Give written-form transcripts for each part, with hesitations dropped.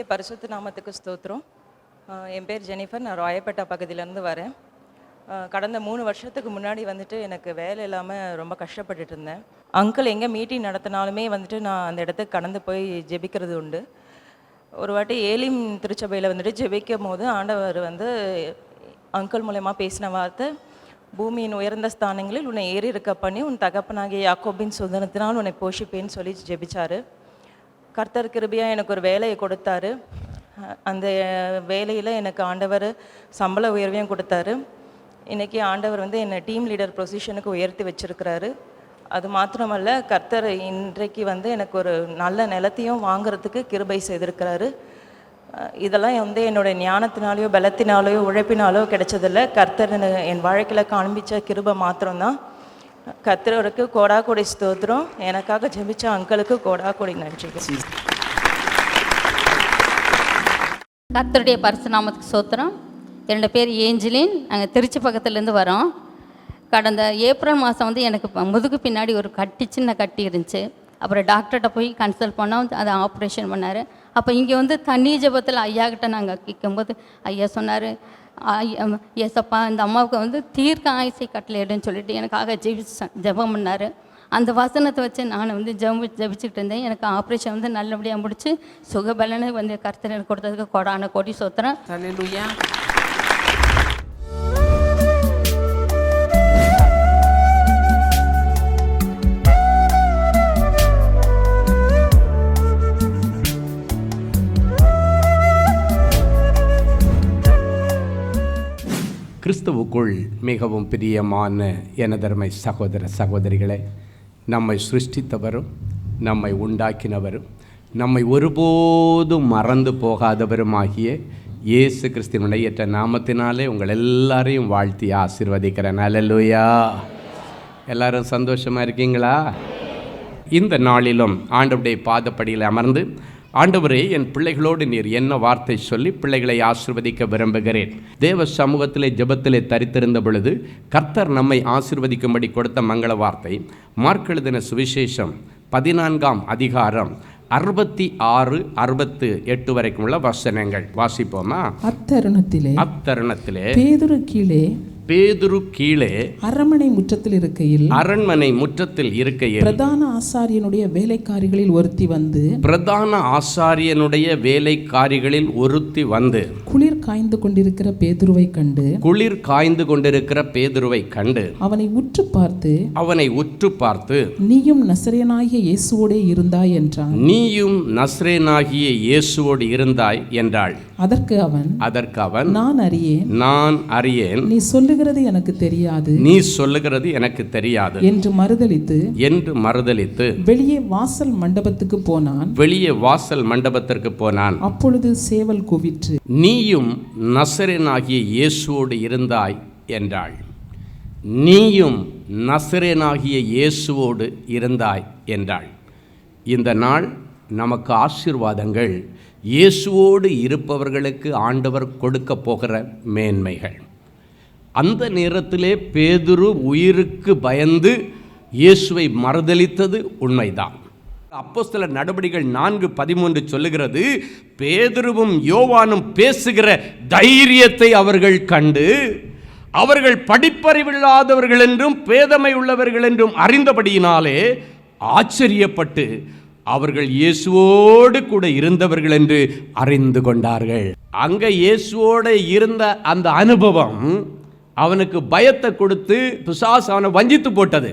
கர்த்தருடைய பரிசுத்த நாமத்துக்கு ஸ்தோத்திரம். என் பேர் ஜெனிஃபர். நான் ராயப்பேட்டா பகுதியிலேருந்து வரேன். கடந்த 3 வருஷத்துக்கு முன்னாடி வந்துட்டு எனக்கு வேலை இல்லாமல் ரொம்ப கஷ்டப்பட்டுட்டு இருந்தேன். அங்கிள் எங்கே மீட்டிங் நடத்தினாலுமே வந்துட்டு நான் அந்த இடத்துக்கு கடந்து போய் ஜெபிக்கிறது உண்டு. ஒரு வாட்டி ஏலிம் திருச்சபையில் வந்துட்டு ஜெபிக்கும் போது ஆண்டவர் வந்து அங்கிள் மூலமா பேசின வார்த்தை, பூமியின் உயர்ந்த ஸ்தானங்களில் உன்னை ஏறி இருக்க பண்ணி உன் தகப்பனாகிய யாக்கோபின் சுதந்திரத்தினால் உன்னை போஷிப்பேன்னு சொல்லி ஜெபிச்சார். கர்த்தர் கிருபையாக எனக்கு ஒரு வேலையை கொடுத்தாரு. அந்த வேலையில் எனக்கு ஆண்டவர் சம்பள உயர்வையும் கொடுத்தாரு. இன்றைக்கி ஆண்டவர் வந்து என்னை டீம் லீடர் பொசிஷனுக்கு உயர்த்தி வச்சுருக்கிறாரு. அது மாத்திரமல்ல, கர்த்தர் இன்றைக்கு வந்து எனக்கு ஒரு நல்ல நிலத்தையும் வாங்கிறதுக்கு கிருபை செய்திருக்கிறாரு. இதெல்லாம் வந்து என்னோடய ஞானத்தினாலேயோ பலத்தினாலேயோ உழைப்பினாலோ கிடைச்சதில்லை. கர்த்தர் என் வாழ்க்கையில் காண்பித்த கிருபை மாத்திரம்தான். கர்த்தருக்கு கோடா கோடி ஸ்தோத்திரம். எனக்காக ஜெபிச்ச அங்கிளுக்கு கோடா கோடி நன்றி. கர்த்தருடைய பரிசு நாமத்துக்கு ஸ்தோத்திரம். என்னோட பேர் ஏஞ்சலின். நாங்கள் திருச்சி பக்கத்துலேருந்து வரோம். கடந்த ஏப்ரல் மாதம் வந்து எனக்கு முதுகு பின்னாடி ஒரு சின்ன கட்டி இருந்துச்சு. அப்புறம் டாக்டர்கிட்ட போய் கன்சல்ட் பண்ணோம். அதை ஆப்ரேஷன் பண்ணார். அப்போ இங்கே வந்து தண்ணி ஜபத்தில் ஐயா கிட்ட நாங்கள் கேட்கும்போது ஐயா சொன்னார், ஏசப்பா இந்த அம்மாவுக்கு வந்து தீர்க்க ஆயுசை கட்டளையிடுன்னு சொல்லிட்டு எனக்காக ஜெபம் பண்ணார். அந்த வசனத்தை வச்சு நான் வந்து ஜெபிச்சுக்கிட்டு இருந்தேன். எனக்கு ஆப்ரேஷன் வந்து நல்லபடியாக முடிச்சு சுகபலனை வந்து கர்த்தர் கொடுத்ததுக்கு கோடான கோடி ஸ்தோத்திரம். ஹல்லேலூயா. கிறிஸ்துவுக்குள் மிகவும் பிரியமான எனதருமை சகோதர சகோதரிகளே, நம்மை சிருஷ்டித்தவரும் நம்மை உண்டாக்கினவரும் நம்மை ஒருபோதும் மறந்து போகாதவருமாகிய இயேசு கிறிஸ்துவினுடைய ஏற்ற நாமத்தினாலே உங்கள் எல்லாரையும் வாழ்த்தி ஆசீர்வதிக்கிறேன். அல்லேலூயா. எல்லாரும் சந்தோஷமாக இருக்கீங்களா? இந்த நாளிலும் ஆண்டவருடைய பாதப்படியில் அமர்ந்து, ஆண்டவரே என் பிள்ளைகளோடு நீர் என்ன வார்த்தை சொல்லி பிள்ளைகளை ஆசீர்வதிக்க விரும்புகிறேன். தேவ சமூகத்திலே ஜெபத்திலே தரித்திருந்த பொழுது கர்த்தர் நம்மை ஆசீர்வதிக்கும்படி கொடுத்த மங்கள வார்த்தை மார்க் எழுதின சுவிசேஷம் 14ஆம் அதிகாரம் 66, 68 வரைக்கும் உள்ள வசனங்கள் வாசிப்போமா? அத்தருணத்திலே பேதுரு கீழே அரண்மனை முற்றத்தில் இருக்கையில் பிரதான ஆசாரியனுடைய வேலைக்காரிகளில் ஒருத்தி வந்து குளிர் காய்ந்து கொண்டிருக்கிற பேதுருவை கண்டு அவனை உற்று பார்த்து நீயும் நசரேயனாகிய இயேசுவோடே இருந்தாய் என்றாள். அதற்கு அவன் நான் அறியேன், நீ சொல்லுகிறது எனக்கு தெரியாது என்று மறுதலித்து வெளியே வாசல் மண்டபத்துக்கு போனான். அப்பொழுது சேவல் கூவிற்று, நீயும் நசரேயனாகிய இயேசுவோடு இருந்தாய் என்றாள். இந்த நாள் நமக்கு ஆசீர்வாதங்கள், இயேசுவோடு இருப்பவர்களுக்கு ஆண்டவர் கொடுக்க போகிற மேன்மைகள். அந்த நேரத்திலே பேதுரு உயிருக்கு பயந்து இயேசுவை மறுதலித்தது உண்மைதான். அப்போஸ்தலர் நடபடிகள் 4:13 சொல்லுகிறது, பேதுருவும் யோவானும் பேசுகிற தைரியத்தை அவர்கள் கண்டு அவர்கள் படிப்பறிவில்லாதவர்கள் என்றும் பேதமை உள்ளவர்கள் என்றும் அறிந்தபடியினாலே ஆச்சரியப்பட்டு அவர்கள் இயேசுவோடு கூட இருந்தவர்கள் என்று அறிந்து கொண்டார்கள். அங்க இயேசுவோடு இருந்த அந்த அனுபவம் அவனுக்கு பயத்தை கொடுத்து பிசாசு அவனை வஞ்சித்து போட்டது.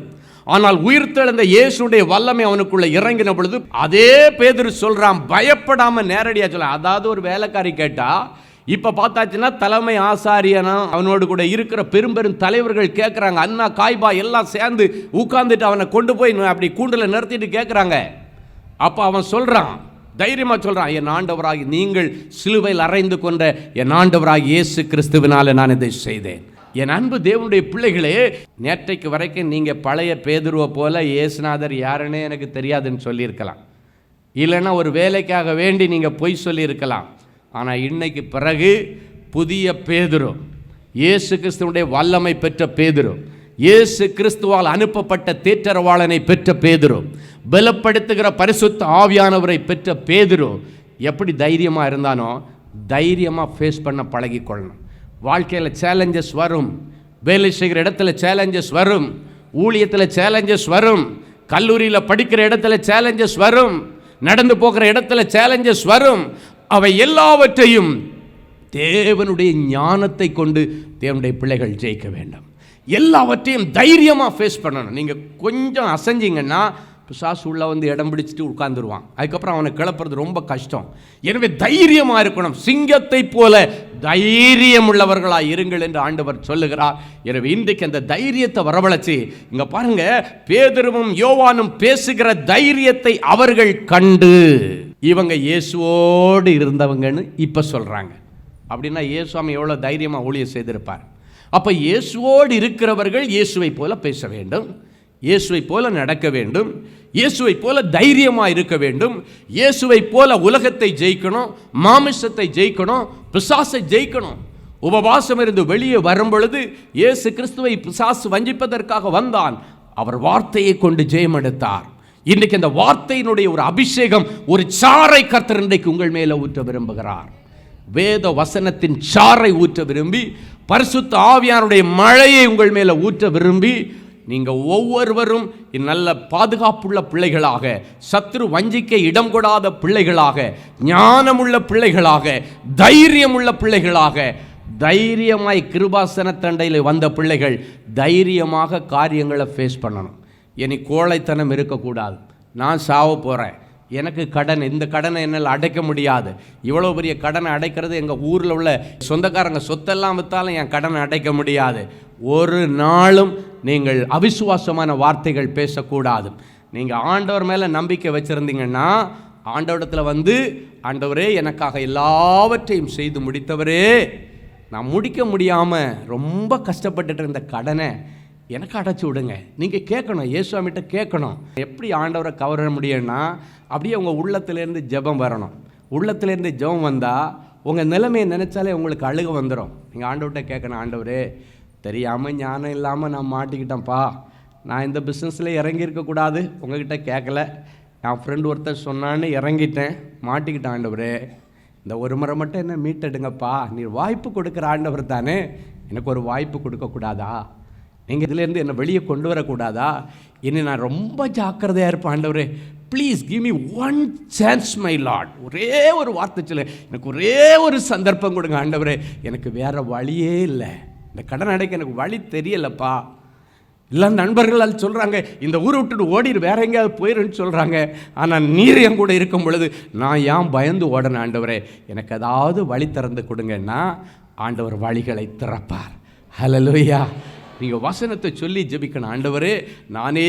ஆனால் உயிர்த்தெழுந்த இயேசுடைய வல்லமை அவனுக்குள்ள இறங்கின பொழுது அதே பேதுரு சொல்றான், பயப்படாம நேரடியா சொல்ல. அதாவது ஒரு வேலைக்காரி கேட்டா, இப்ப பார்த்தாச்சுன்னா தலைமை ஆசாரியனா அவனோடு கூட இருக்கிற பெரும் தலைவர்கள் கேட்கறாங்க, அண்ணா காய்பா எல்லாம் சேர்ந்து உட்கார்ந்துட்டு அவனை கொண்டு போய் அப்படி கூண்டுல நிறுத்திட்டு கேட்கறாங்க. அப்ப அவன் சொல்றான், தைரியமா சொல்றான், என் ஆண்டவராகி நீங்கள் சிலுவையில் அறைந்து கொண்ட என் ஆண்டவராகி இயேசு கிறிஸ்துவினால நான் இதை செய்தேன். என் அன்பு தேவனுடைய பிள்ளைகளே, நேற்றைக்கு வரைக்கும் நீங்கள் பழைய பேதுருவை போல இயேசுநாதர் யாருன்னே எனக்கு தெரியாதுன்னு சொல்லியிருக்கலாம். இல்லைன்னா ஒரு வேலைக்காக வேண்டி நீங்கள் பொய் சொல்லியிருக்கலாம். ஆனால் இன்னைக்கு பிறகு புதிய பேதுரு, இயேசு கிறிஸ்துவனுடைய வல்லமை பெற்ற பேதுரு, இயேசு கிறிஸ்துவால் அனுப்பப்பட்ட தேற்றரவாளனை பெற்ற பேதுரு, பலப்படுத்துகிற பரிசுத்த ஆவியானவரை பெற்ற பேதுரு, எப்படி தைரியமாக இருந்தானோ தைரியமாக ஃபேஸ் பண்ண பழகிக்கொள்ளணும். வாழ்க்கையில் சேலஞ்சஸ் வரும், வேலை செய்கிற இடத்துல சேலஞ்சஸ் வரும், ஊழியத்தில் சேலஞ்சஸ் வரும், கல்லூரியில் படிக்கிற இடத்துல சேலஞ்சஸ் வரும், நடந்து போகிற இடத்துல சேலஞ்சஸ் வரும். அவை எல்லாவற்றையும் தேவனுடைய ஞானத்தை கொண்டு தேவனுடைய பிள்ளைகள் ஜெயிக்க வேண்டும். எல்லாவற்றையும் தைரியமாக ஃபேஸ் பண்ணணும். நீங்கள் கொஞ்சம் அசைஞ்சிங்கன்னா பிசாசு உள்ள வந்து இடம் பிடிச்சிட்டு உட்காந்துருவான். அதுக்கப்புறம் அவனை கிளப்புறது ரொம்ப கஷ்டம். எனவே தைரியமாக இருக்கணும். சிங்கத்தை போல தைரியம் உள்ளவர்களாக இருங்கள் என்று ஆண்டவர் சொல்லுகிறார். எனவே இன்றைக்கு அந்த தைரியத்தை வரவழைச்சி, இங்கே பாருங்க, பேதுருவும் யோவானும் பேசுகிற தைரியத்தை அவர்கள் கண்டு இவங்க இயேசுவோடு இருந்தவங்கன்னு இப்போ சொல்கிறாங்க. அப்படின்னா இயேசுவாமி எவ்வளோ தைரியமாக ஊழியம் செய்திருப்பார். அப்போ இயேசுவோடு இருக்கிறவர்கள் இயேசுவை போல பேச வேண்டும், இயேசுவை போல நடக்க வேண்டும், இயேசுவை போல தைரியமாக இருக்க வேண்டும், இயேசுவை போல உலகத்தை ஜெயிக்கணும், மாமிசத்தை ஜெயிக்கணும், பிசாசை ஜெயிக்கணும். உபவாசம் இருந்து வெளியே வரும் பொழுது இயேசு கிறிஸ்துவை பிசாசு வஞ்சிப்பதற்காக வந்தான். அவர் வார்த்தையை கொண்டு ஜெயம் எடுத்தார். இன்றைக்கு அந்த வார்த்தையினுடைய ஒரு அபிஷேகம், ஒரு சாறை கர்த்தர் இன்றைக்கு உங்கள் மேலே ஊற்ற விரும்புகிறார். வேத வசனத்தின் சாறை ஊற்ற விரும்பி, பரிசுத்த ஆவியானுடைய மழையை உங்கள் மேலே ஊற்ற விரும்பி, நீங்கள் ஒவ்வொருவரும் நல்ல பாதுகாப்புள்ள பிள்ளைகளாக, சத்ரு வஞ்சிக்க இடம் கொடாத பிள்ளைகளாக, ஞானமுள்ள பிள்ளைகளாக, தைரியமுள்ள பிள்ளைகளாக, தைரியமாய் கிருபாசன தண்டையில் வந்த பிள்ளைகள் தைரியமாக காரியங்களை ஃபேஸ் பண்ணணும். இனி கோழைத்தனம் இருக்கக்கூடாது. நான் சாவ போகிறேன், எனக்கு கடன், இந்த கடனை என்னால் அடைக்க முடியாது, இவ்வளோ பெரிய கடனை அடைக்கிறது எங்கள் ஊரில் உள்ள சொந்தக்காரங்க சொத்தெல்லாம் விற்றாலும் என் கடனை அடைக்க முடியாது. ஒரு நாளும் நீங்கள் அவிசுவாசமான வார்த்தைகள் பேசக்கூடாது. நீங்கள் ஆண்டவர் மேலே நம்பிக்கை வச்சுருந்தீங்கன்னா ஆண்டவரிடத்தில் வந்து, ஆண்டவரே எனக்காக எல்லாவற்றையும் செய்து முடித்தவரே, நான் முடிக்க முடியாமல் ரொம்ப கஷ்டப்பட்டுட்டு இருந்த கடனை எனக்கு அடைச்சி விடுங்க. நீங்கள் கேட்கணும், இயேசுவாமிட்ட கேட்கணும். எப்படி ஆண்டவரை கவர முடியும்னா, அப்படியே உங்கள் உள்ளத்திலேருந்து ஜெபம் வரணும். உள்ளத்திலேருந்து ஜெபம் வந்தால் உங்கள் நிலைமையை நினச்சாலே உங்களுக்கு அழுக வந்துடும். நீங்கள் ஆண்டவர்கிட்ட கேட்கணும், ஆண்டவரே தெரியாமல் ஞானம் இல்லாமல் நான் மாட்டிக்கிட்டேன்ப்பா, நான் இந்த பிஸ்னஸில் இறங்கியிருக்கக்கூடாது, உங்ககிட்ட கேட்கல, என் ஃப்ரெண்டு ஒருத்தர் சொன்னான்னு இறங்கிட்டேன், மாட்டிக்கிட்டேன், ஆண்டவரே இந்த ஒரு முறை மட்டும் என்ன மீட்டெடுங்கப்பா, நீர் வாய்ப்பு கொடுக்குற ஆண்டவர் தானே, எனக்கு ஒரு வாய்ப்பு கொடுக்கக்கூடாதா, நீங்கள் இதிலேருந்து என்னை வெளியே கொண்டு வரக்கூடாதா, இனி நான் ரொம்ப ஜாக்கிரதையாக இருப்பேன் ஆண்டவரே, please give me one chance my Lord. ஒரே ஒரு வார்த்தை சொல்லு, எனக்கு ஒரே ஒரு சந்தர்ப்பம் கொடுங்க ஆண்டவரே, எனக்கு வேறு வழியே இல்லை, இந்த கடன் அடைக்க எனக்கு வழி தெரியலப்பா. இல்லை நண்பர்கள் அது சொல்கிறாங்க, இந்த ஊரை விட்டுட்டு ஓடிடு, வேற எங்கேயாவது போயிடுன்னு சொல்கிறாங்க. ஆனால் நீர் என் கூட இருக்கும் பொழுது நான் ஏன் பயந்து ஓடணும் ஆண்டவரே, எனக்கு ஏதாவது வழி திறந்து கொடுங்கன்னா ஆண்டவர் வழிகளை திறப்பார். ஹல்லேலூயா. நீங்கள் வசனத்தை சொல்லி ஜெபிக்கணும், ஆண்டவரே நானே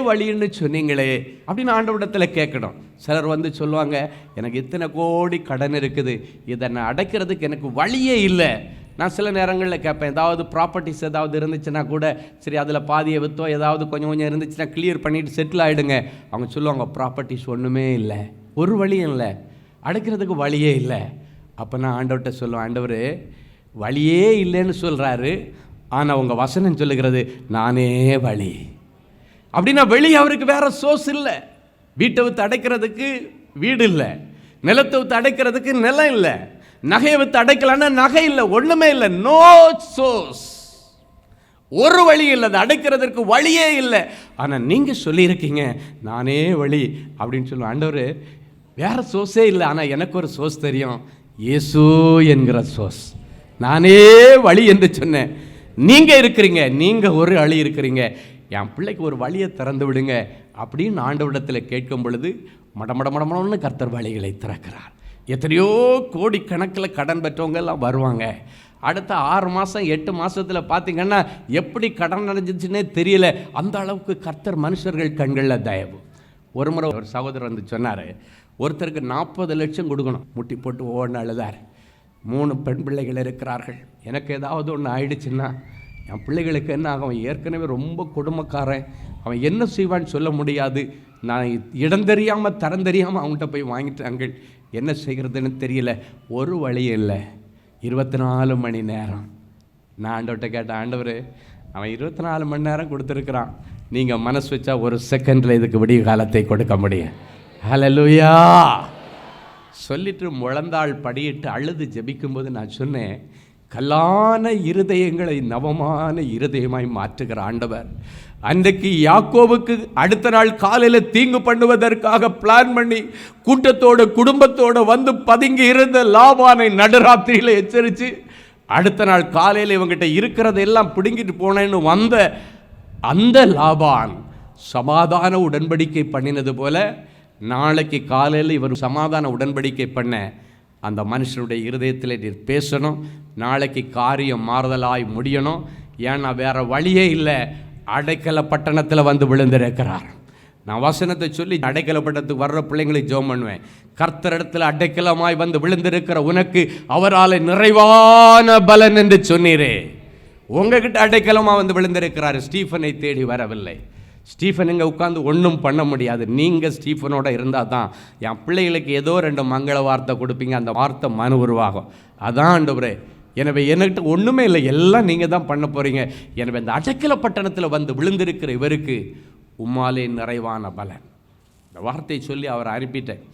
வழின்னு சொன்னீங்களே அப்படின்னு ஆண்டவரிடத்தில் கேட்கணும். சிலர் வந்து சொல்லுவாங்க, எனக்கு இத்தனை கோடி கடன் இருக்குது, இதை நான் அடைக்கிறதுக்கு எனக்கு வழியே இல்லை. நான் சில நேரங்களில் கேட்பேன், ஏதாவது ப்ராப்பர்ட்டிஸ் ஏதாவது இருந்துச்சுன்னா கூட சரி அதில் பாதியை விற்றோ ஏதாவது கொஞ்சம் கொஞ்சம் இருந்துச்சுன்னா கிளியர் பண்ணிவிட்டு செட்டில் ஆகிடுங்க. அவங்க சொல்லுவாங்க, ப்ராப்பர்ட்டிஸ் ஒன்றுமே இல்லை, ஒரு வழியும் இல்லை, அடைக்கிறதுக்கு வழியே இல்லை. அப்போ நான் ஆண்டவர்கிட்ட சொல்லுவேன், ஆண்டவர் வழியே இல்லைன்னு சொல்கிறாரு, ஆனால் உங்கள் வசனம் சொல்லுகிறது நானே வழி. அப்படின்னா வெளியே அவருக்கு வேறு சோர்ஸ் இல்லை. வீட்டை விற்று அடைக்கிறதுக்கு வீடு இல்லை, நிலத்தை விற்று அடைக்கிறதுக்கு நிலம் இல்லை, நகையை விற்று அடைக்கலான்னா நகை இல்லை, ஒன்றுமே இல்லை, நோ சோர்ஸ், ஒரு வழி இல்லை, அது அடைக்கிறதுக்கு வழியே இல்லை. ஆனால் நீங்கள் சொல்லியிருக்கீங்க நானே வழி அப்படின்னு சொல்லுவேன். ஆண்டவர் வேறு சோர்ஸே இல்லை, ஆனால் எனக்கு ஒரு சோர்ஸ் தெரியும், இயேசு என்கிற சோர்ஸ், நானே வழி என்று சொன்னேன். நீங்கள் இருக்கிறீங்க, நீங்கள் ஒரு வழி இருக்கிறீங்க, என் பிள்ளைக்கு ஒரு வழியை திறந்து விடுங்க அப்படின்னு ஆண்டவரிடத்தில் கேட்கும் பொழுது மடமடமடமடம்னு கர்த்தர் வழிகளை திறக்கிறார். எத்தனையோ கோடி கணக்கில் கடன் பெற்றவங்க எல்லாம் வருவாங்க. அடுத்த 6 மாதம் 8 மாதத்தில் பார்த்திங்கன்னா எப்படி கடன் அடைஞ்சிச்சுன்னே தெரியல, அந்த அளவுக்கு கர்த்தர் மனுஷர்கள் கண்களில் தயவு. ஒரு முறை ஒரு சகோதரர் வந்து சொன்னார், ஒருத்தருக்கு 40 லட்சம் கொடுக்கணும், முட்டி போட்டு ஓடின அழுதார். 3 பெண் பிள்ளைகள் இருக்கிறார்கள். எனக்கு ஏதாவது ஒன்று ஆயிடுச்சுன்னா என் பிள்ளைகளுக்கு என்ன ஆகும், அவன் ஏற்கனவே ரொம்ப கொடுமைக்காரன், அவன் என்ன செய்வான்னு சொல்ல முடியாது, நான் இடம் தெரியாமல் தரம் தெரியாமல் அவங்ககிட்ட போய் வாங்கிட்டாங்க, என்ன செய்கிறதுன்னு தெரியல, ஒரு வழி இல்லை, 24 மணி நேரம். நான் ஆண்டவர்கிட்ட கேட்டேன், ஆண்டவர் அவன் 24 மணி நேரம் கொடுத்துருக்குறான், நீங்கள் மனசு வச்சா 1 செகண்டில் இதுக்கு விடிய காலத்தை கொடுக்க முடியும். ஹல்லேலூயா. சொல்லிட்டு முழந்தாள் படியிட்டு அழுது ஜெபிக்கும்போது நான் சொன்னேன், கல்லான இருதயங்களை நவமான இருதயமாய் மாற்றுகிற ஆண்டவர் அன்றைக்கு யாக்கோவுக்கு அடுத்த நாள் காலையில் தீங்கு பண்ணுவதற்காக பிளான் பண்ணி கூட்டத்தோட குடும்பத்தோடு வந்து பதுங்கி இருந்த லாபானை நடுராத்திரியில் எச்சரித்து அடுத்த நாள் காலையில் இவங்கிட்ட இருக்கிறதெல்லாம் பிடுங்கிட்டு போனேன்னு வந்த அந்த லாபான் சமாதான உடன்படிக்கை பண்ணினது போல நாளைக்கு காலையில் இவர் சமாதான உடன்படிக்கை பண்ண அந்த மனுஷனுடைய இருதயத்தில் நீர் பேசணும். நாளைக்கு காரியம் மாறுதலாய் முடியணும். ஏன்னா வேறு வழியே இல்லை. அடைக்கல பட்டணத்தில் வந்து விழுந்திருக்கிறார். நான் வசனத்தை சொல்லி அடைக்கல பட்டணத்துக்கு வர்ற பிள்ளைங்களுக்கு ஜெபம் பண்ணுவேன். கர்த்தரிடத்தில் அடைக்கலமாய் வந்து விழுந்திருக்கிற உனக்கு அவரால் நிறைவான பலன் என்று சொன்னீரே. உங்ககிட்ட அடைக்கலமாக வந்து விழுந்திருக்கிறார். ஸ்டீஃபனை தேடி வரவில்லை. ஸ்டீஃபன் இங்கே உட்காந்து ஒன்றும் பண்ண முடியாது. நீங்கள் ஸ்டீஃபனோட இருந்தால் தான் என் பிள்ளைகளுக்கு ஏதோ 2 மங்கள வார்த்தை கொடுப்பீங்க. அந்த வார்த்தை மனு உருவாகும். அதான் ஆண்டவரே. எனவே என்கிட்ட ஒன்றுமே இல்லை, எல்லாம் நீங்கள் தான் பண்ண போகிறீங்க. எனவே இந்த அடைக்கல பட்டணத்தில் வந்து விழுந்திருக்கிற இவருக்கு உம்மாலே நிறைவான பலன். இந்த வார்த்தையை சொல்லி அவரை அனுப்பிட்டேன்.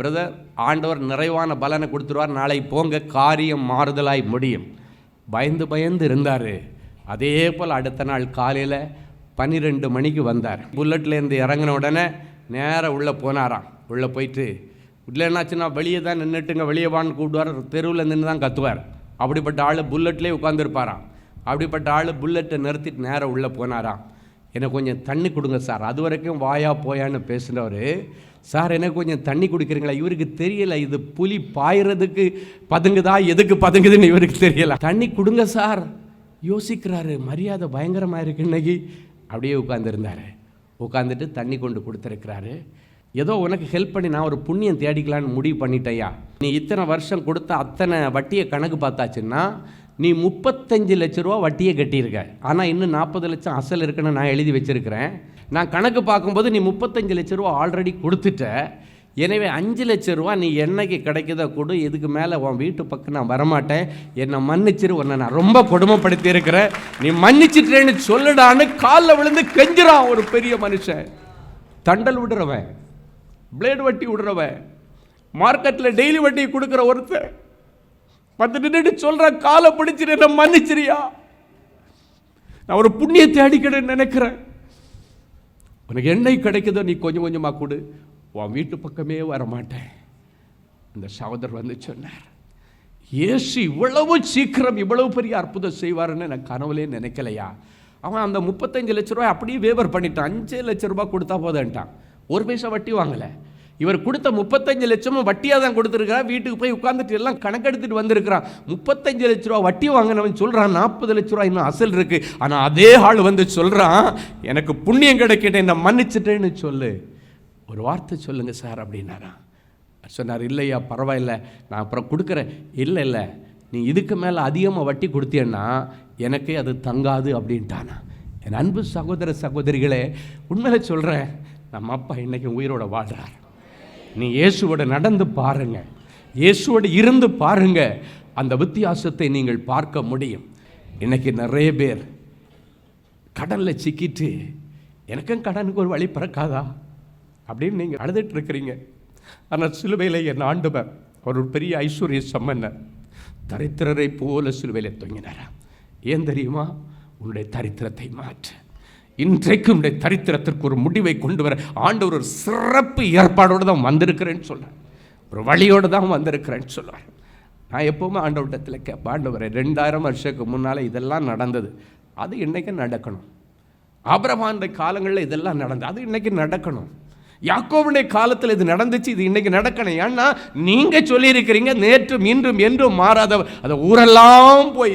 பிரதர், ஆண்டவர் நிறைவான பலனை கொடுத்துருவார், நாளை போங்க, காரியம் மாறுதலாய் முடியும். பயந்து பயந்து இருந்தார். அதே போல் அடுத்த நாள் காலையில் 12 மணிக்கு வந்தார். புல்லட்லேருந்து இறங்கின உடனே நேராக உள்ளே போனாராம். உள்ளே போயிட்டு உள்ளே என்னாச்சுன்னா வெளியே தான் நின்றுட்டுங்க, வெளியே வான்னு கூப்பிடுவார். தெருவில் நின்று தான் கத்துவார். அப்படிப்பட்ட ஆள் புல்லட்லேயே உட்காந்துருப்பாராம். அப்படிப்பட்ட ஆள் புல்லட்டை நிறுத்திட்டு நேராக உள்ளே போனாராம். எனக்கு கொஞ்சம் தண்ணி கொடுங்க சார். அது வரைக்கும் வாயா போயான்னு பேசினவர், சார் எனக்கு கொஞ்சம் தண்ணி குடிக்கிறீங்களா? இவருக்கு தெரியலை இது புலி பாயிறதுக்கு பதுங்குதா எதுக்கு பதுங்குதுன்னு இவருக்கு தெரியலை. தண்ணி கொடுங்க சார். யோசிக்கிறாரு, மரியாதை பயங்கரமாக இருக்கு இன்னைக்கு. அப்படியே உட்காந்துருந்தார். உட்காந்துட்டு தண்ணி கொண்டு கொடுத்துருக்கிறாரு. ஏதோ உனக்கு ஹெல்ப் பண்ணி நான் ஒரு புண்ணியம் தேடிக்கலான்னு முடிவு பண்ணிட்டேயா. நீ இத்தனை வருஷம் கொடுத்த அத்தனை வட்டியை கணக்கு பார்த்தாச்சுன்னா நீ 35 லட்ச ரூபா வட்டியை கட்டியிருக்க. ஆனால் இன்னும் 40 லட்சம் அசல் இருக்குன்னு நான் எழுதி வச்சுருக்கிறேன். நான் கணக்கு பார்க்கும்போது நீ 35 லட்ச ரூபா ஆல்ரெடி கொடுத்துட்ட. எனவே 5 லட்ச ரூபா நீ என்னைக்கு கிடைக்கதோ கொடு. இதுக்கு மேலே உன் வீட்டு பக்கம் நான் வரமாட்டேன். என்னை மன்னிச்சிரு, உன்னை நான் ரொம்ப கொடுமைப்படுத்தி இருக்கிறேன், நீ மன்னிச்சிட்டேன்னு சொல்லுடான்னு காலில் விழுந்து கெஞ்சுறான். ஒரு பெரிய மனுஷன், தண்டல் விடுறவன், பிளேடு வட்டி விடுறவன், மார்க்கெட்டில் டெய்லி வட்டி கொடுக்குற ஒருத்தர் வந்து நின்றுட்டு சொல்கிற, காலை பிடிச்சிட்டு என்ன மன்னிச்சிரியா, நான் ஒரு புண்ணியத்தை அடிக்கணும்னு நினைக்கிறேன், உனக்கு என்ன கிடைக்குதோ நீ கொஞ்சம் கொஞ்சமாக கொடு, உன் வீட்டு பக்கமே வரமாட்டேன். இந்த சகோதரர் வந்து சொன்னார், இயேசு இவ்வளவு சீக்கிரம் இவ்வளவு பெரிய அற்புதம் செய்வாருன்னு நான் கனவுலே நினைக்கலையா. அவன் அந்த 35 லட்ச ரூபாய் அப்படியே வேவர் பண்ணிட்டான். 5 லட்ச ரூபாய் கொடுத்தா போதுன்ட்டான். 1 பைசா வட்டி வாங்கலை. இவர் கொடுத்த 35 லட்சமும் வட்டியாக தான் கொடுத்துருக்கிறார். வீட்டுக்கு போய் உட்காந்துட்டு எல்லாம் கணக்கெடுத்துட்டு வந்திருக்கிறான். 35 லட்ச ரூபா வட்டி வாங்கினவன் சொல்கிறான் 40 லட்ச ரூபா இன்னும் அசல் இருக்கு. ஆனால் அதே ஆள் வந்து சொல்கிறான், எனக்கு புண்ணியம் கிடைக்கட்டேன், என்னை மன்னிச்சிட்டேன்னு சொல்லு, ஒரு வார்த்தை சொல்லுங்க சார் அப்படின்னாரா. சொன்னார், இல்லையா பரவாயில்ல, நான் அப்புறம் கொடுக்குறேன். இல்லை நீ இதுக்கு மேலே அதிகமாக வட்டி கொடுத்தேன்னா எனக்கே அது தங்காது அப்படின்ட்டானா. என் அன்பு சகோதர சகோதரிகளே, உண்மையில சொல்கிறேன், நம்ம அப்பா இன்னைக்கு உயிரோட வாழ்கிறார். நீ இயேசுவோட நடந்து பாருங்க, இயேசுவோட இருந்து பாருங்க, அந்த வித்தியாசத்தை நீங்கள் பார்க்க முடியும். இன்னைக்கு நிறைய பேர் கடனில் சிக்கிட்டு எனக்கும் கடனுக்கு ஒரு வழி பிறக்காதா அப்படின்னு நீங்கள் அழுதுட்டு இருக்கிறீங்க. ஆனால் சிலுவையில் என் ஆண்டவர் ஒரு பெரிய ஐஸ்வர்ய சம்பன்னர், தரித்திரரை போல சிலுவையில் தொங்கினாரா. ஏன் தெரியுமா? உன்னுடைய தரித்திரத்தை மாற்ற, இன்றைக்கு உன்னுடைய தரித்திரத்திற்கு ஒரு முடிவை கொண்டு வர ஆண்டவர் ஒரு சிறப்பு ஏற்பாடோடு தான் வந்திருக்கிறேன்னு சொல்கிறார். ஒரு வழியோடு தான் வந்திருக்கிறேன்னு சொல்லுவார். நான் எப்போவுமே ஆண்டவரிடத்தில் கேட்பேன், ஆண்டவரே 2000 வருஷத்துக்கு முன்னால் இதெல்லாம் நடந்தது, அது இன்றைக்கி நடக்கணும். ஆபிரகாமுடைய காலங்களில் இதெல்லாம் நடந்தது, அது இன்றைக்கி நடக்கணும். யாக்கோபுடைய காலத்தில் இது நடந்துச்சு, இது இன்னைக்கு நடக்கணும். ஏன்னா நீங்க சொல்லியிருக்கிறீங்க, நேற்றும் இன்றும் என்றும் மாறாதவர், அதை ஊரெல்லாம் போய்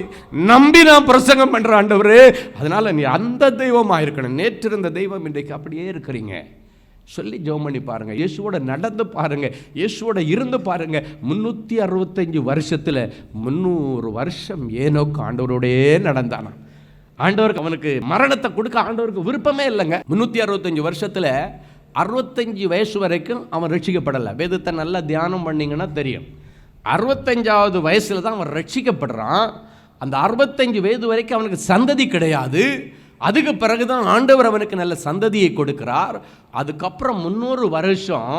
நம்பி நான் பிரசங்கம் பண்ற ஆண்டவர், அதனால நீ அந்த தெய்வமாக இருக்கணும். நேற்று இருந்த தெய்வம் இன்றைக்கு அப்படியே இருக்கிறீங்க சொல்லி ஜெபம் பண்ணி பாருங்க. இயேசுவோட நடந்து பாருங்க, இயேசுவோட இருந்து பாருங்க. 365 வருஷத்துல 300 வருஷம் ஏனோக்கு ஆண்டவரோடே நடந்தானா. ஆண்டவருக்கு அவனுக்கு மரணத்தை கொடுக்க ஆண்டவருக்கு விருப்பமே இல்லைங்க. 365 வருஷத்துல 65 வயசு வரைக்கும் அவன் ரட்சிக்கப்படலை. வேதத்தை நல்லா தியானம் பண்ணிங்கன்னா தெரியும். 65வது வயசில் தான் அவன் ரட்சிக்கப்படுறான். அந்த 65 வயது வரைக்கும் அவனுக்கு சந்ததி கிடையாது. அதுக்கு பிறகுதான் ஆண்டவர் அவனுக்கு நல்ல சந்ததியை கொடுக்கிறார். அதுக்கப்புறம் 300 வருஷம்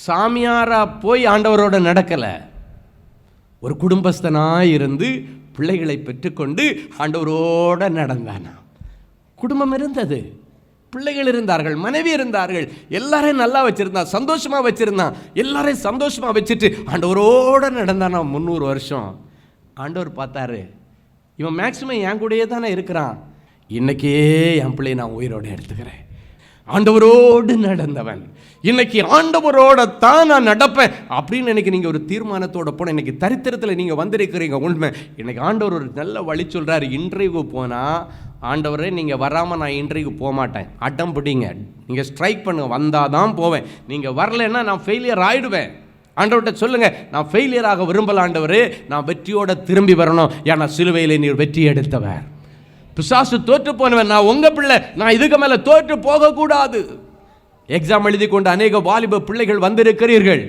சாமியாரா போய் ஆண்டவரோட நடக்கலை, ஒரு குடும்பஸ்தனாய் இருந்து பிள்ளைகளை பெற்றுக்கொண்டு ஆண்டவரோட நடந்தானா. குடும்பம் இருந்தது, பிள்ளைகள் இருந்தார்கள், மனைவி இருந்தார்கள், எல்லாரையும் நல்லா வச்சிருந்தான், சந்தோஷமா வச்சிருந்தான். எல்லாரையும் சந்தோஷமா வச்சுட்டு ஆண்டவரோட நடந்தானா 300 வருஷம். ஆண்டவர் பார்த்தாரு, இவன் மேக்சிமம் என் கூடயே தானே இருக்கிறான், இன்னைக்கே என் பிள்ளையை நான் உயிரோடு எடுத்துக்கிறேன். ஆண்டவரோடு நடந்தவன் இன்னைக்கு ஆண்டவரோட தான் நான் நடப்பேன் அப்படின்னு இன்னைக்கு நீங்கள் ஒரு தீர்மானத்தோட போன இன்னைக்கு தரித்திரத்தில் நீங்கள் வந்திருக்கிறீங்க. உண்மை, இன்னைக்கு ஆண்டவர் ஒரு நல்ல வழி சொல்கிறார். இன்டர்வியூ போனால், ஆண்டவரே நீங்கள் வராமல் நான் இன்டர்வியூ போக மாட்டேன், அட்டம் பிடிங்க, நீங்கள் ஸ்ட்ரைக் பண்ணுங்க, வந்தால் தான் போவேன், நீங்கள் வரலைன்னா நான் ஃபெயிலியர் ஆகிடுவேன். ஆண்டவர்கிட்ட சொல்லுங்க, நான் ஃபெயிலியராக விரும்பல ஆண்டவரே, நான் வெற்றியோட திரும்பி வரணும், ஏன்னா சிலுவையில் நீர் வெற்றி எடுத்தவர். பிசாசு தோற்று போனவன், நான் உங்க பிள்ளை, நான் இதுக்கு மேலே தோற்று போகக்கூடாது. எக்ஸாம் எழுதி கொண்டு அநேக வாலிப பிள்ளைகள் வந்திருக்கிறீர்கள்.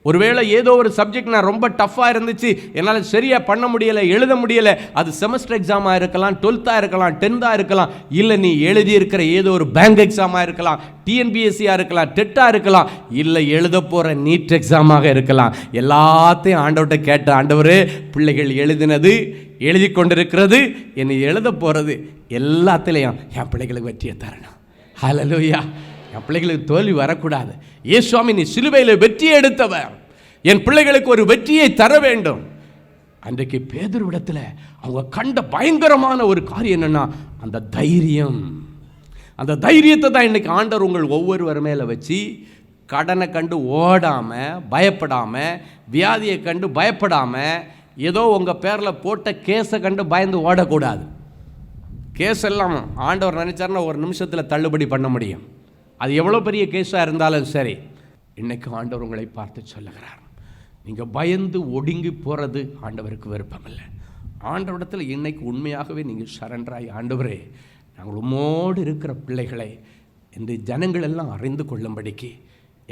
ஒருவேளை ஏதோ ஒரு சப்ஜெக்ட் நான் ரொம்ப டஃப்பாக இருந்துச்சு, என்னால் சரியாக பண்ண முடியலை, எழுத முடியலை. அது செமஸ்டர் எக்ஸாமாக இருக்கலாம், 12th இருக்கலாம், 10th இருக்கலாம், இல்லை நீ எழுதியிருக்கிற ஏதோ ஒரு பேங்க் எக்ஸாமாக இருக்கலாம், டிஎன்பிஎஸ்சியாக இருக்கலாம், டெட்டாக இருக்கலாம், இல்லை எழுத போகிற நீட் எக்ஸாமாக இருக்கலாம். எல்லாத்தையும் ஆண்டவர்கிட்ட கேட்ட, ஆண்டவரே பிள்ளைகள் எழுதினது, எழுதி கொண்டிருக்கிறது, என்னை எழுத போகிறது, எல்லாத்திலையும் என் பிள்ளைகளுக்கு வெற்றியை தரணும். ஹல்லேலூயா. என் பிள்ளைகளுக்கு தோல்வி வரக்கூடாது. இயேசுவாமி நீ சிலுவையில் வெற்றியை எடுத்தவர், என் பிள்ளைகளுக்கு ஒரு வெற்றியை தர வேண்டும். அன்றைக்கு பேதுருவிடத்தில் அவங்க கண்ட பயங்கரமான ஒரு காரியம் என்னன்னா, அந்த தைரியம். அந்த தைரியத்தை தான் இன்னைக்கு ஆண்டவர் உங்கள் ஒவ்வொருவர் மேலே வச்சு, கடனை கண்டு ஓடாமல், பயப்படாமல், வியாதியை கண்டு பயப்படாமல், ஏதோ உங்கள் பேரில் போட்ட கேஸை கண்டு பயந்து ஓடக்கூடாது. கேஸ் எல்லாம் ஆண்டவர் நினைச்சாருன்னா ஒரு நிமிஷத்தில் தள்ளுபடி பண்ண முடியும். அது எவ்வளோ பெரிய கேஸாக இருந்தாலும் சரி. இன்னைக்கு ஆண்டவர் உங்களை பார்த்து சொல்லுகிறார், நீங்கள் பயந்து ஒடுங்கி போகிறது ஆண்டவருக்கு விருப்பமில்லை. ஆண்டவரிடத்தில் இன்னைக்கு உண்மையாகவே நீங்கள் சரண்டராய், ஆண்டவரே நாங்கள் உம்மோடு இருக்கிற பிள்ளைகளை இந்த ஜனங்கள் எல்லாம் அறிந்து கொள்ளும்படிக்கு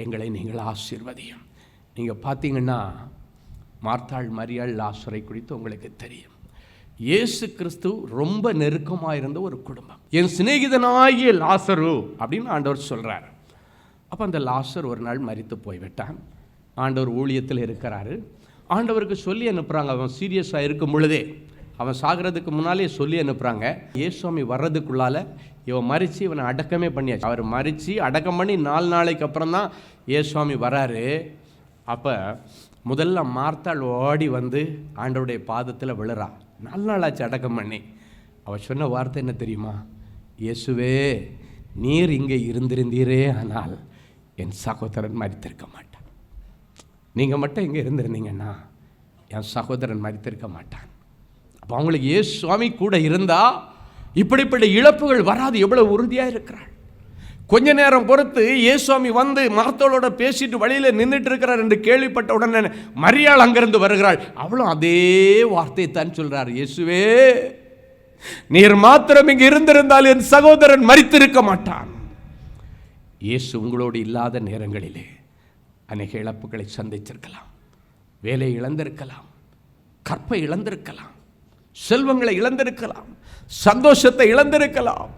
எங்களை நீங்கள் ஆசீர்வதியும். நீங்கள் பார்த்தீங்கன்னா மார்த்தாள், மரியாள், லாசரை குறித்து உங்களுக்கு தெரியும். இயேசு கிறிஸ்து ரொம்ப நெருக்கமாக இருந்த ஒரு குடும்பம். என் சிநேகிதனாகிய லாசரு அப்படின்னு ஆண்டவர் சொல்கிறார். அப்போ அந்த லாசர் ஒரு நாள் மரித்து போய்விட்டான். ஆண்டவர் ஊழியத்தில் இருக்கிறாரு. ஆண்டவருக்கு சொல்லி அனுப்புகிறாங்க. அவன் சீரியஸாக இருக்கும் பொழுதே, அவன் சாகிறதுக்கு முன்னாலே சொல்லி அனுப்புகிறாங்க. இயேசுவாமி வர்றதுக்குள்ளால் இவன் மரித்து இவனை அடக்கமே பண்ணியாச்சு. அவர் மரித்து அடக்கம் பண்ணி 4 நாளைக்கு அப்புறம் தான் இயேசுவாமி வராரு. அப்போ முதல்ல மார்த்தாள் ஓடி வந்து ஆண்டவருடைய பாதத்தில் விழுறா. 4 நாள் ஆச்சு அடக்கம் பண்ணி. அவள் சொன்ன வார்த்தை என்ன தெரியுமா? இயேசுவே நீர் இங்கே இருந்திருந்தீரே, ஆனால் என் சகோதரன் மரித்திருக்க மாட்டான். நீங்கள் மட்டும் இங்கே இருந்திருந்தீங்கன்னா என் சகோதரன் மரித்திருக்க மாட்டான். அப்போ அவங்களுக்கு இயேசு சுவாமி கூட இருந்தால் இப்படிப்பட்ட இழப்புகள் வராது. எவ்வளோ உறுதியாக இருக்கிறாள். கொஞ்ச நேரம் பொறுத்து இயேசுவாமி வந்து மரத்தோட பேசிட்டு வழியில் நின்றுட்டு இருக்கிறார் என்று கேள்விப்பட்ட உடனே மரியாள் அங்கிருந்து வருகிறாள். அவளும் அதே வார்த்தையை தான் சொல்றார், இயேசுவே நீர் மாத்திரம் இங்கு இருந்திருந்தால் என் சகோதரன் மரித்திருக்க மாட்டான். இயேசு உங்களோடு இல்லாத நேரங்களிலே அநேக இழப்புகளை சந்திச்சிருக்கலாம். வேலை இழந்திருக்கலாம், கற்பை இழந்திருக்கலாம், செல்வங்களை இழந்திருக்கலாம், சந்தோஷத்தை இழந்திருக்கலாம்,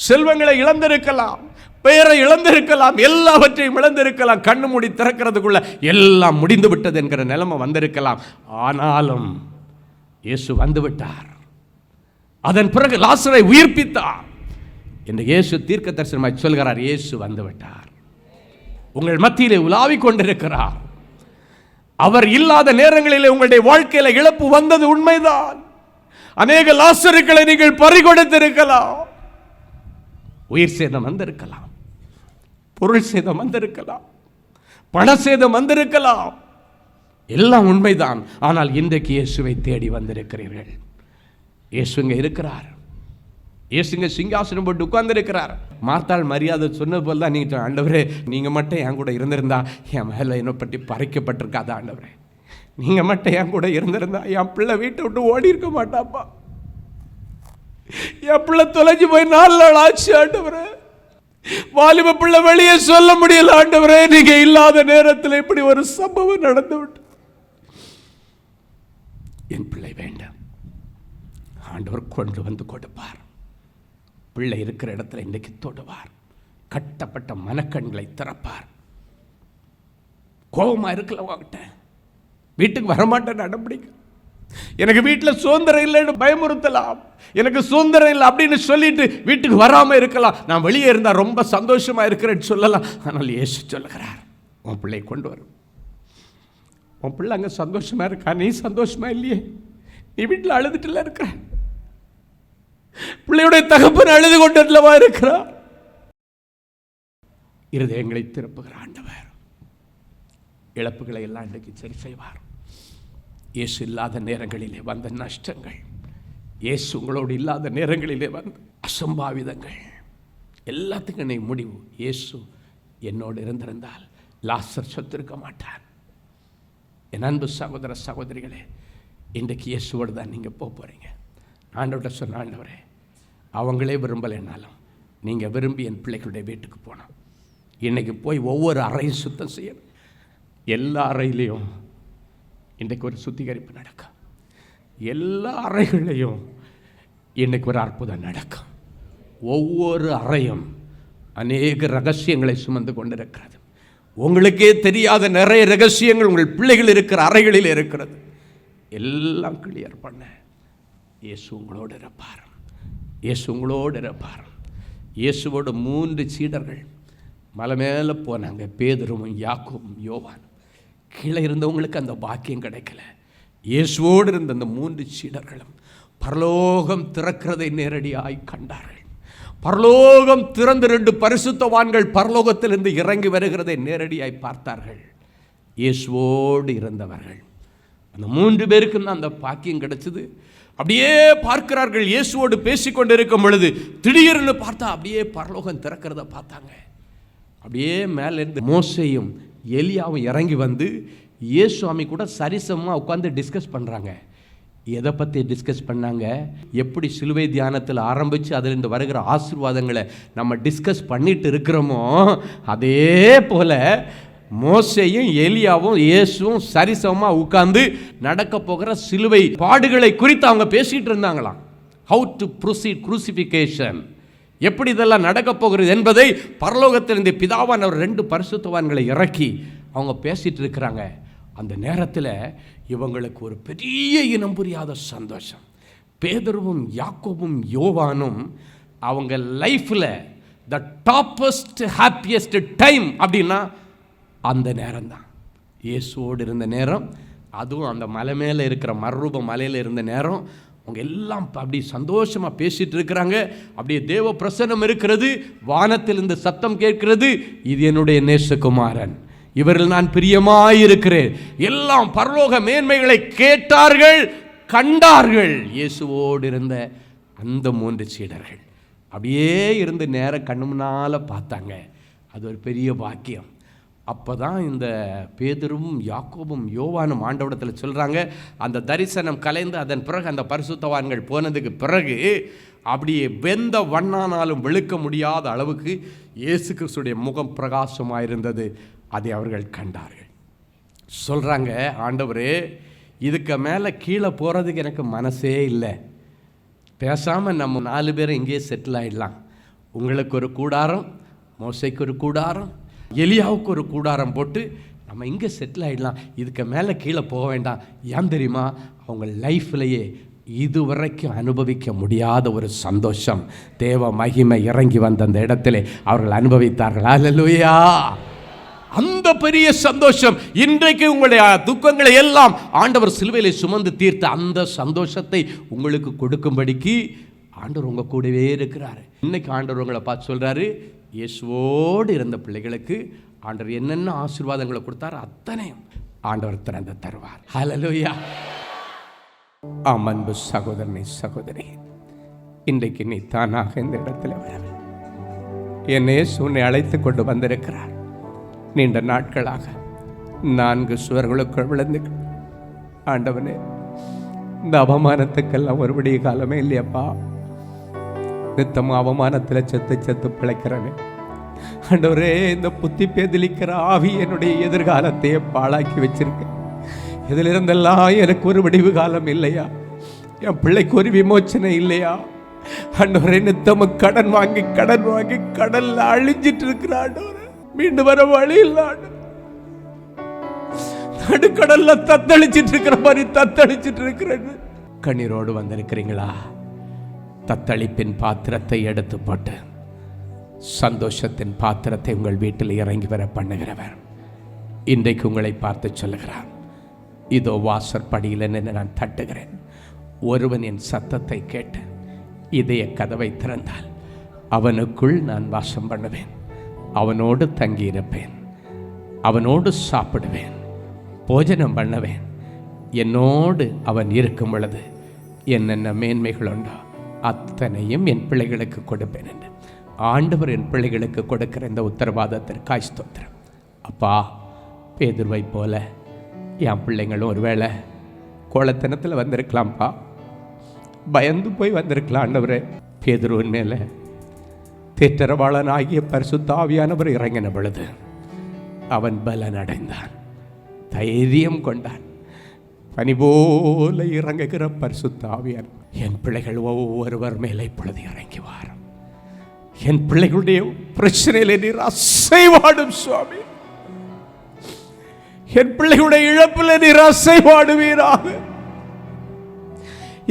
செல்வங்களை இழந்திருக்கலாம், பெயரை இழந்திருக்கலாம், எல்லாவற்றையும் இழந்திருக்கலாம். கண்ணு மூடி திறக்கிறதுக்குள்ள எல்லாம் முடிந்து விட்டது என்கிற நிலைமை வந்திருக்கலாம். ஆனாலும் இயேசு வந்துவிட்டார். அதன் பிறகு லாசரை உயிர்ப்பித்தார் என்று இயேசு தீர்க்க தரிசனமாய் சொல்கிறார். இயேசு வந்துவிட்டார், உங்கள் மத்தியிலே உலாவிக் கொண்டிருக்கிறார். அவர் இல்லாத நேரங்களிலே உங்களுடைய வாழ்க்கையில இழப்பு வந்தது உண்மைதான். அநேக லாசருக்களை நீங்கள் பறிகொடுத்திருக்கலாம். உயிர் சேதம் வந்திருக்கலாம், பொருள் சேதம் வந்திருக்கலாம், பண சேதம் வந்திருக்கலாம், எல்லாம் உண்மைதான். ஆனால் இன்றைக்கு இயேசுவை தேடி வந்திருக்கிறீர்கள். இயேசுங்க இருக்கிறார். இயேசுங்க சிங்காசனம் போட்டு உட்கார்ந்திருக்கிறார். மார்த்தாள் மரியாதை சொன்னது போல் தான் நீங்கள், ஆண்டவரே நீங்கள் மட்டும் என் கூட இருந்திருந்தா என் மேலே என்னை பற்றி பறிக்கப்பட்டிருக்காதா ஆண்டவரே, நீங்கள் மட்டும் என் கூட இருந்திருந்தா என் பிள்ளை வீட்டை விட்டு ஓடி இருக்க மாட்டாப்பா, என் பிள்ளை தொலைஞ்சு போய் 4 நாள் ஆச்சு ஆண்டவரே, வாலிப பிள்ளை வெளியே சொல்ல முடியல ஆண்டவரே, நீங்க இல்லாத நேரத்தில் இப்படி ஒரு சம்பவம் நடந்து விட்டு என் பிள்ளை வேண்டாம், ஆண்டவர் கொண்டு வந்து கொடுப்பார். பிள்ளை இருக்கிற இடத்துல இன்றைக்கு தொடுவார். கட்டப்பட்ட மனக்கண்களை திறப்பார். கோபமாக இருக்கல, வாங்கிட்ட வீட்டுக்கு வரமாட்டேன் நடம்பிடிக்க, எனக்கு வீட்டில் சுதந்திரம் இல்லைன்னு பயமுறுத்தலாம், எனக்கு சுதந்திரம் இல்லை அப்படின்னு சொல்லிட்டு வீட்டுக்கு வராமல் இருக்கலாம், நான் வெளியே இருந்தால் ரொம்ப சந்தோஷமாக இருக்கிறேன்னு சொல்லலாம். ஆனால் இயேசு சொல்லுகிறார், உன் பிள்ளையை கொண்டு வரும். உன் பிள்ளை அங்கே சந்தோஷமாக இருக்கா, நீ சந்தோஷமா இல்லையே, நீ வீட்டில் அழுதுட்டுல இருக்கிற, பிள்ளையுடைய தகப்பன் அழுது கொண்டதுலவா இருக்கிறார். இருதயங்களை திருப்புகிற ஆண்டவர் இழப்புகளை எல்லாம் இன்றைக்கு சரி செய்வார். இயேசு இல்லாத நேரங்களிலே வந்த நஷ்டங்கள், இயேசு உங்களோடு இல்லாத நேரங்களிலே வந்த அசம்பாவிதங்கள் எல்லாத்துக்கும் என்னை முடிவு. இயேசு என்னோடு இருந்திருந்தால் லாசர் சொத்திருக்க மாட்டார். என் அன்பு சகோதர சகோதரிகளே, இன்றைக்கு இயேசுவோடு தான் நீங்கள் போகிறீங்க. ஆண்டவர்கிட்ட சொன்ன, ஆண்டவரே அவங்களே விரும்பலைன்னாலும் நீங்கள் விரும்பி என் பிள்ளைகளுடைய வீட்டுக்கு போனோம். இன்றைக்கி போய் ஒவ்வொரு அறையும் சுத்தம் செய்யணும். எல்லா அறையிலையும் இன்றைக்கு ஒரு சுத்திகரிப்பு நடக்கும். எல்லா அறைகளையும் இன்றைக்கு ஒரு அற்புதம் நடக்கும். ஒவ்வொரு அறையும் அநேக ரகசியங்களை சுமந்து கொண்டிருக்கிறது. உங்களுக்கே தெரியாத நிறைய ரகசியங்கள் உங்கள் பிள்ளைகள் இருக்கிற அறைகளில் இருக்கிறது. எல்லாம் கிளியர் பண்ண இயேசு உங்களோடு இருப்பார். இயேசு உங்களோடு இருப்பார். இயேசுவோட 3 சீடர்கள் மலை மேலே போனாங்க, பேதுருவும் யாக்கோபும் யோவான். கீழே இருந்தவங்களுக்கு அந்த பாக்கியம் கிடைக்கல. இயேசுவோடு இருந்த அந்த 3 சீடர்களும் பரலோகம் திறக்கிறதை நேரடியாய் கண்டார்கள். பரலோகம் திறந்து 2 பரிசுத்தவான்கள் பரலோகத்திலிருந்து இறங்கி வருகிறதை நேரடியாய் பார்த்தார்கள். இயேசுவோடு இருந்தவர்கள் அந்த 3 பேருக்கும் தான் அந்த பாக்கியம் கிடைச்சது. அப்படியே பார்க்கிறார்கள். இயேசுவோடு பேசிக்கொண்டிருக்கும் பொழுது திடீர்னு பார்த்தா அப்படியே பரலோகம் திறக்கிறத பார்த்தாங்க. அப்படியே மேலேருந்து மோசேயும் எலியாவும் இறங்கி வந்து இயேசுவாமி கூட சரிசமமாக உட்காந்து டிஸ்கஸ் பண்ணுறாங்க. எதை பற்றி டிஸ்கஸ் பண்ணாங்க? எப்படி சிலுவை தியானத்தில் ஆரம்பித்து அதிலிருந்து வருகிற ஆசீர்வாதங்களை நம்ம டிஸ்கஸ் பண்ணிட்டு இருக்கிறோமோ, அதே போல் மோசேயும் எலியாவும் இயேசுவும் சரிசமமாக உட்கார்ந்து நடக்க போகிற சிலுவை பாடுகளை குறித்து அவங்க பேசிகிட்டு இருந்தாங்களாம். ஹவு டு ப்ரொசீட் க்ரூசிஃபிகேஷன், எப்படி இதெல்லாம் நடக்க போகிறது என்பதை பரலோகத்திலிருந்து பிதாவான் அவர் 2 பரிசுத்தவான்களை இறக்கி அவங்க பேசிகிட்டு இருக்கிறாங்க. அந்த நேரத்தில் இவங்களுக்கு ஒரு பெரிய இனம் புரியாத சந்தோஷம். பேதுருவும் யாக்கோபும் யோவானும் அவங்க லைஃப்பில் த டாப்பஸ்ட் ஹாப்பியஸ்ட் டைம் அப்படின்னா அந்த நேரம்தான். இயேசுவோடு இருந்த நேரம், அதுவும் அந்த மலை மேலே இருக்கிற மறுரூப மலையில் இருந்த நேரம். அவங்க எல்லாம் அப்படி சந்தோஷமாக பேசிகிட்டு இருக்கிறாங்க. அப்படியே தேவ பிரசன்னம் இருக்கிறது. வானத்திலிருந்து சத்தம் கேட்கிறது, இது என்னுடைய நேசகுமாரன், இவரில் நான் பிரியமாயிருக்கிறேன். எல்லாம் பரலோக மேன்மைகளை கேட்டார்கள், கண்டார்கள். இயேசுவோடு இருந்த அந்த 3 சீடர்கள் அப்படியே இருந்து நேரம் கண்ணு முன்னால் பார்த்தாங்க. அது ஒரு பெரிய பாக்கியம். அப்போ தான் இந்த பேதுரும் யாக்கோபும் யோவானும் ஆண்டவரிடத்தில் சொல்கிறாங்க, அந்த தரிசனம் கலைந்து அதன் பிறகு அந்த பரிசுத்தவான்கள் போனதுக்கு பிறகு அப்படியே வெந்த வண்ணானாலும் வெளுக்க முடியாத அளவுக்கு இயேசு கிறிஸ்துடைய முகம் பிரகாசமாக இருந்தது. அதை அவர்கள் கண்டார்கள். சொல்கிறாங்க, ஆண்டவரே இதுக்கு மேலே கீழே போகிறதுக்கு எனக்கு மனசே இல்லை, பேசாமல் நம்ம 4 பேரும் இங்கேயே செட்டில் ஆகிடலாம். உங்களுக்கு ஒரு கூடாரம், மோசைக்கு ஒரு கூடாரம், எலியாவுக்கு ஒரு கூடாரம் போட்டு நம்ம இங்கே செட்டில் ஆகிடலாம், இதுக்கு மேலே கீழே போக வேண்டாம். ஏன் தெரியுமா? அவங்க லைஃப்லையே இதுவரைக்கும் அனுபவிக்க முடியாத ஒரு சந்தோஷம், தேவ மகிமை இறங்கி வந்த அந்த இடத்துல அவர்கள் அனுபவித்தார்கள். அல்லேலூயா! அந்த பெரிய சந்தோஷம் இன்றைக்கு உங்களுடைய துக்கங்களை எல்லாம் ஆண்டவர் சிலுவையிலே சுமந்து தீர்த்த அந்த சந்தோஷத்தை உங்களுக்கு கொடுக்கும்படிக்கு ஆண்டவர் உங்கள் கூடவே இருக்கிறார். இன்னைக்கு ஆண்டவர் உங்களை பார்த்து சொல்கிறாரு, இயேசுவோடு இருந்த பிள்ளைகளுக்கு ஆண்டவர் என்னென்ன ஆசீர்வாதங்களை கொடுத்தார் அத்தனையும் ஆண்டவர் திறந்து தருவார். ஹல்லேலூயா! ஆம் அன்பு சகோதரனை சகோதரி, இன்றைக்கு நீ தானாக இந்த இடத்துல வரவில்லை. என்னே உன்னை அழைத்து கொண்டு வந்திருக்கிறார். நீண்ட நாட்களாக 4 சுவர்களுக்குள் விழுந்து, ஆண்டவனே இந்த அவமானத்துக்கெல்லாம் ஒரு விடிய காலமே இல்லையப்பா, நித்தம் அவமானத்தில் செத்து பிழைக்கிறவன், ஆண்டவரே இந்த புத்தி பேதலிக்கிற ஆவி என்னுடைய எதிர்காலத்தையே பாழாக்கி வச்சிருக்கேன். இதிலிருந்தெல்லாம் எனக்கு ஒரு விடிவு காலம் இல்லையா? என் பிள்ளைக்கு ஒரு விமோச்சனை இல்லையா? ஆண்டவரே நித்தம கடன் வாங்கி கடல்ல அழிஞ்சிட்டு இருக்கிற ஆண்டவரே, மீண்டு வர வழி இல்ல ஆண்டவரே. நடுக்கடல்ல தத்தளிச்சிட்டு இருக்கிற மாதிரி தத்தளிச்சிட்டு இருக்கிறேன். கண்ணீரோடு வந்திருக்கிறீங்களா? தத்தளிப்பின் பாத்திரத்தை எடுத்து போட்டு சந்தோஷத்தின் பாத்திரத்தை உங்கள் வீட்டில் இறங்கி வர பண்ணுகிறவர் இன்றைக்கு உங்களை பார்த்து சொல்லுகிறார், இதோ வாசற்படியில் நின்று நான் தட்டுகிறேன். ஒருவன் என் சத்தத்தை கேட்டு இதய கதவை திறந்தால் அவனுக்குள் நான் வாசம் பண்ணுவேன், அவனோடு தங்கியிருப்பேன், அவனோடு சாப்பிடுவேன், போஜனம் பண்ணுவேன். என்னோடு அவன் இருக்கும் பொழுது என்னென்ன மேன்மைகள் உண்டோ அத்தனையும் என் பிள்ளைகளுக்கு கொடுப்பேன் என்று ஆண்டவர் என் பிள்ளைகளுக்கு கொடுக்கிற இந்த உத்தரவாதத்திற்காய் ஸ்தோத்திரம். அப்பா, பேதுருவை போல என் பிள்ளைங்களும் ஒருவேளை கோலத்தனத்தில் வந்திருக்கலாம்ப்பா, பயந்து போய் வந்திருக்கலாம். ஆண்டவரே, பேதுருவின் மேலே தேற்றரவாளன் ஆகிய பரிசுத்த ஆவியானவர் இறங்கின பொழுது அவன் பலன் அடைந்தான், தைரியம் கொண்டான். பனி போல இறங்குகிற பரிசுத்த ஆவியார் என் பிள்ளைகள் ஒவ்வொருவர் மேலே இப்பொழுது இறங்கி வாரும். என் பிள்ளைகளுடைய பிரச்சனையிலே நீர் அசைவாடும் சுவாமி. என் பிள்ளைகளுடைய இழப்பில் நீர் அசைவாடுவீராக.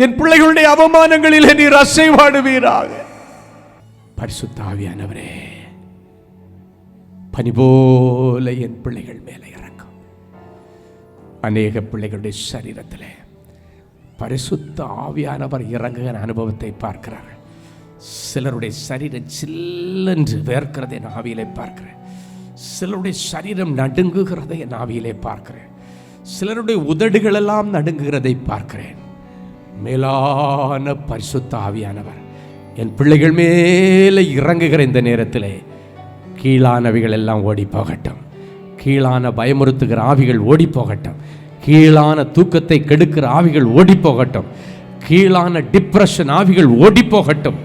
என் பிள்ளைகளுடைய அவமானங்களிலே நீர் அசைவாடுவீராக. பரிசுத்த ஆவியானவரே, பனி போல என் பிள்ளைகள் மேலே இறங்கும். அநேக பிள்ளைகளுடைய சரீரத்திலே பரிசுத்த ஆவியானவர் இறங்குகிற அனுபவத்தை பார்க்கிறார்கள். சிலருடைய சரீரம் சில்லென்று வேர்க்கிறதை என் ஆவியிலே பார்க்கிறேன். சிலருடைய சரீரம் நடுங்குகிறதை என் ஆவியிலே பார்க்கிறேன். சிலருடைய உதடுகளெல்லாம் நடுங்குகிறதை பார்க்கிறேன். மேலான பரிசுத்த ஆவியானவர் என் பிள்ளைகள் மேலே இறங்குகிற இந்த நேரத்திலே கீழானவைகள் எல்லாம் ஓடி போகட்டும். கீழான பயமுறுத்துகிற ஆவிகள் ஓடி போகட்டும். கீழான தூக்கத்தை கெடுக்கிற ஆவிகள் ஓடி போகட்டும். கீழான டிப்ரெஷன் ஆவிகள் ஓடி போகட்டும்.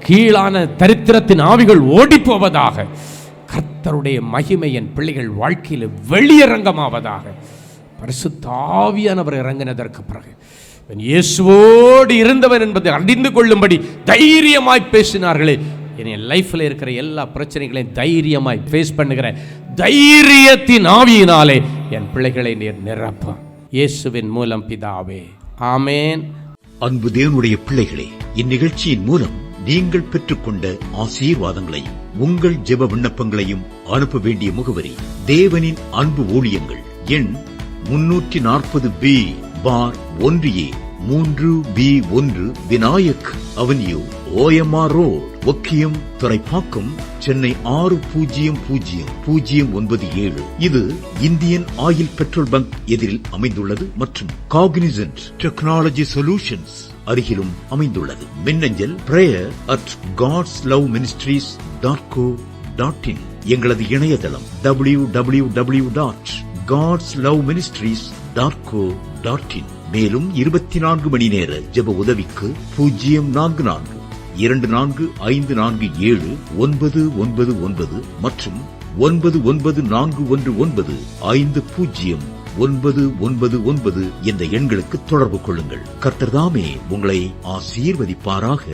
கீழான தரித்திரத்தின் ஆவிகள் ஓடி போவதாக. கர்த்தருடைய மகிமை என் பிள்ளைகள் வாழ்க்கையில் வெளியரங்கமாவதாக. பரிசுத்த ஆவியானவர் இறங்கினதற்கு பிறகு இயேசுவோடு இருந்தவன் என்பதை அறிந்து கொள்ளும்படி தைரியமாய் பேசினார்களே. என் லைஃப்பில் இருக்கிற எல்லா பிரச்சனைகளையும் தைரியமாய் ஃபேஸ் பண்ணுகிற தைரியத்தின் ஆவியினாலே என் பிள்ளைகளை நீர் நிரப்பும். இயேசுவின் மூலம் பிதாவே, ஆமேன். அன்பு தேவனுடைய பிள்ளைகளே, இந்நிகழ்ச்சியின் மூலம் நீங்கள் பெற்றுக்கொண்ட ஆசீர்வாதங்களையும் உங்கள் ஜெப விண்ணப்பங்களையும் அனுப்ப வேண்டிய முகவரி: தேவனின் அன்பு ஊழியங்கள், எண் 340B பார் 1A 3B1 Vinayak avenue, OMR road, Okkiyam, Thoraipakkam, Chennai 600097. இது இந்தியன் ஆயில் பெட்ரோல் பங்க் எதிரில் அமைந்துள்ளது மற்றும் காக்னிசன்ட் டெக்னாலஜி சொல்யூஷன்ஸ் அருகிலும் அமைந்துள்ளது. மின்னஞ்சல் prayer@godsloveministries.co.in. எங்களது இணையதளம் www.godsloveministries.co.in. மேலும் 24 மணி நேர ஜெப உதவிக்கு 04454547999 மற்றும் 9941950999 என்ற எண்களுக்கு தொடர்பு கொள்ளுங்கள். கர்த்தர் தாமே உங்களை ஆசீர்வதிப்பாராக.